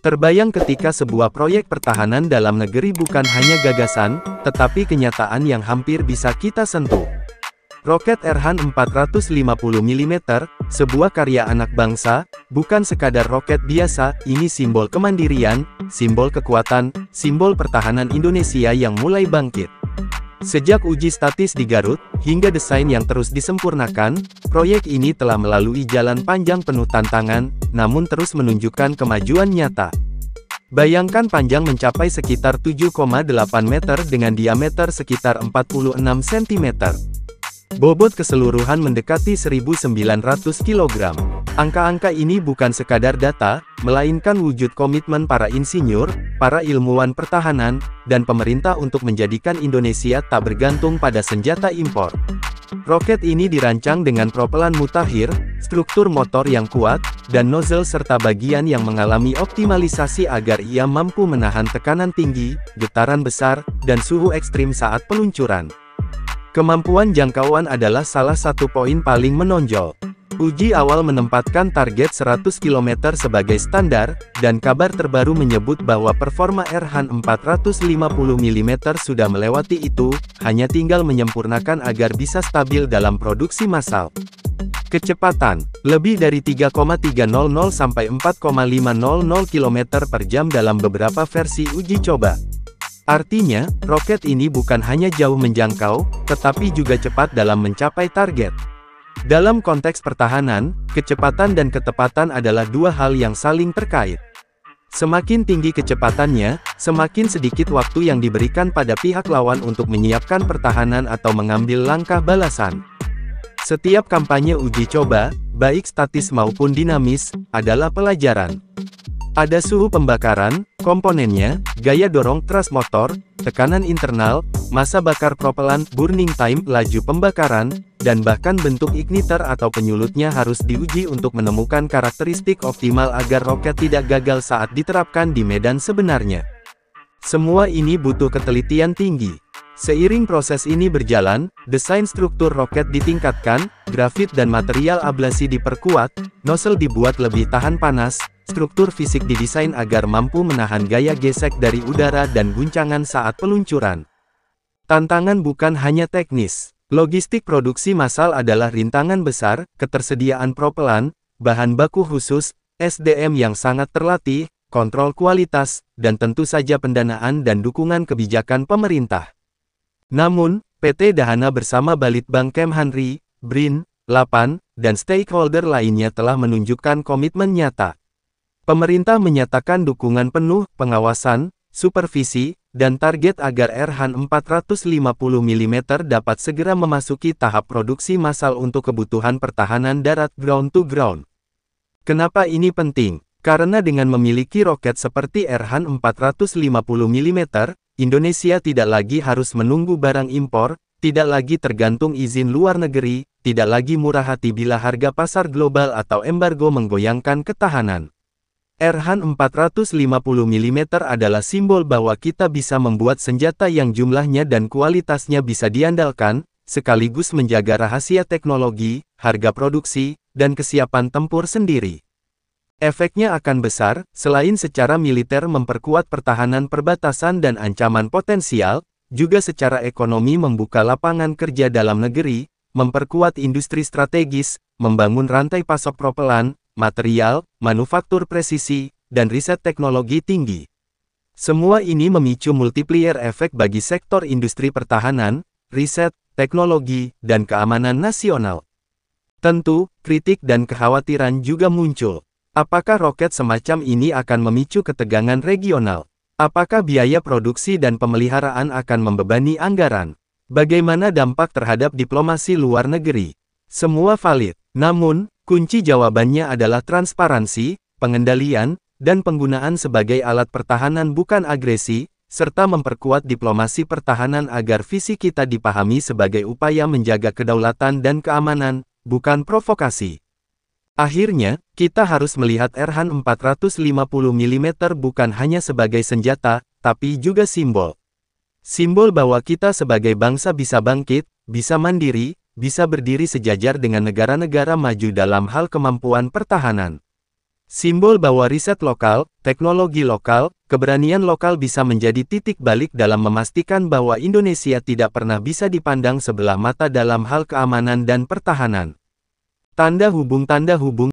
Terbayang ketika sebuah proyek pertahanan dalam negeri bukan hanya gagasan, tetapi kenyataan yang hampir bisa kita sentuh. Roket Erhan 450 mm, sebuah karya anak bangsa, bukan sekadar roket biasa, ini simbol kemandirian, simbol kekuatan, simbol pertahanan Indonesia yang mulai bangkit. Sejak uji statis di Garut, hingga desain yang terus disempurnakan, proyek ini telah melalui jalan panjang penuh tantangan, namun terus menunjukkan kemajuan nyata. Bayangkan panjang mencapai sekitar 7,8 meter dengan diameter sekitar 46 cm. Bobot keseluruhan mendekati 1.900 kg. Angka-angka ini bukan sekadar data, melainkan wujud komitmen para insinyur, para ilmuwan pertahanan, dan pemerintah untuk menjadikan Indonesia tak bergantung pada senjata impor. Roket ini dirancang dengan propelan mutakhir, struktur motor yang kuat, dan nozzle serta bagian yang mengalami optimalisasi agar ia mampu menahan tekanan tinggi, getaran besar, dan suhu ekstrim saat peluncuran. Kemampuan jangkauan adalah salah satu poin paling menonjol. Uji awal menempatkan target 100 km sebagai standar, dan kabar terbaru menyebut bahwa performa Erhan 450 mm sudah melewati itu, hanya tinggal menyempurnakan agar bisa stabil dalam produksi massal. Kecepatan, lebih dari 3,300 sampai 4,500 km per jam dalam beberapa versi uji coba. Artinya, roket ini bukan hanya jauh menjangkau, tetapi juga cepat dalam mencapai target. Dalam konteks pertahanan, kecepatan dan ketepatan adalah dua hal yang saling terkait. Semakin tinggi kecepatannya, semakin sedikit waktu yang diberikan pada pihak lawan untuk menyiapkan pertahanan atau mengambil langkah balasan. Setiap kampanye uji coba, baik statis maupun dinamis, adalah pelajaran. Ada suhu pembakaran, komponennya, gaya dorong thrust motor, tekanan internal, massa bakar propelan, burning time, laju pembakaran, dan bahkan bentuk igniter atau penyulutnya harus diuji untuk menemukan karakteristik optimal agar roket tidak gagal saat diterapkan di medan sebenarnya. Semua ini butuh ketelitian tinggi. Seiring proses ini berjalan, desain struktur roket ditingkatkan, grafit dan material ablasi diperkuat, nozzle dibuat lebih tahan panas, struktur fisik didesain agar mampu menahan gaya gesek dari udara dan guncangan saat peluncuran. Tantangan bukan hanya teknis. Logistik produksi massal adalah rintangan besar, ketersediaan propelan, bahan baku khusus, SDM yang sangat terlatih, kontrol kualitas, dan tentu saja pendanaan dan dukungan kebijakan pemerintah. Namun, PT Dahana bersama Balitbang Kemhanri, BRIN, LAPAN, dan stakeholder lainnya telah menunjukkan komitmen nyata. Pemerintah menyatakan dukungan penuh, pengawasan, supervisi, dan target agar Erhan 450 mm dapat segera memasuki tahap produksi massal untuk kebutuhan pertahanan darat ground to ground. Kenapa ini penting? Karena dengan memiliki roket seperti Erhan 450 mm, Indonesia tidak lagi harus menunggu barang impor, tidak lagi tergantung izin luar negeri, tidak lagi murah hati bila harga pasar global atau embargo menggoyangkan ketahanan. Erhan 450 mm adalah simbol bahwa kita bisa membuat senjata yang jumlahnya dan kualitasnya bisa diandalkan, sekaligus menjaga rahasia teknologi, harga produksi, dan kesiapan tempur sendiri. Efeknya akan besar, selain secara militer memperkuat pertahanan perbatasan dan ancaman potensial, juga secara ekonomi membuka lapangan kerja dalam negeri, memperkuat industri strategis, membangun rantai pasok propelan, material, manufaktur presisi, dan riset teknologi tinggi. Semua ini memicu multiplier efek bagi sektor industri pertahanan, riset, teknologi, dan keamanan nasional. Tentu, kritik dan kekhawatiran juga muncul. Apakah roket semacam ini akan memicu ketegangan regional? Apakah biaya produksi dan pemeliharaan akan membebani anggaran? Bagaimana dampak terhadap diplomasi luar negeri? Semua valid. Namun, kunci jawabannya adalah transparansi, pengendalian, dan penggunaan sebagai alat pertahanan bukan agresi, serta memperkuat diplomasi pertahanan agar visi kita dipahami sebagai upaya menjaga kedaulatan dan keamanan, bukan provokasi. Akhirnya, kita harus melihat Erhan 450 mm bukan hanya sebagai senjata, tapi juga simbol. Simbol bahwa kita sebagai bangsa bisa bangkit, bisa mandiri, bisa berdiri sejajar dengan negara-negara maju dalam hal kemampuan pertahanan. Simbol bahwa riset lokal, teknologi lokal, keberanian lokal bisa menjadi titik balik dalam memastikan bahwa Indonesia tidak pernah bisa dipandang sebelah mata dalam hal keamanan dan pertahanan. Tanda hubung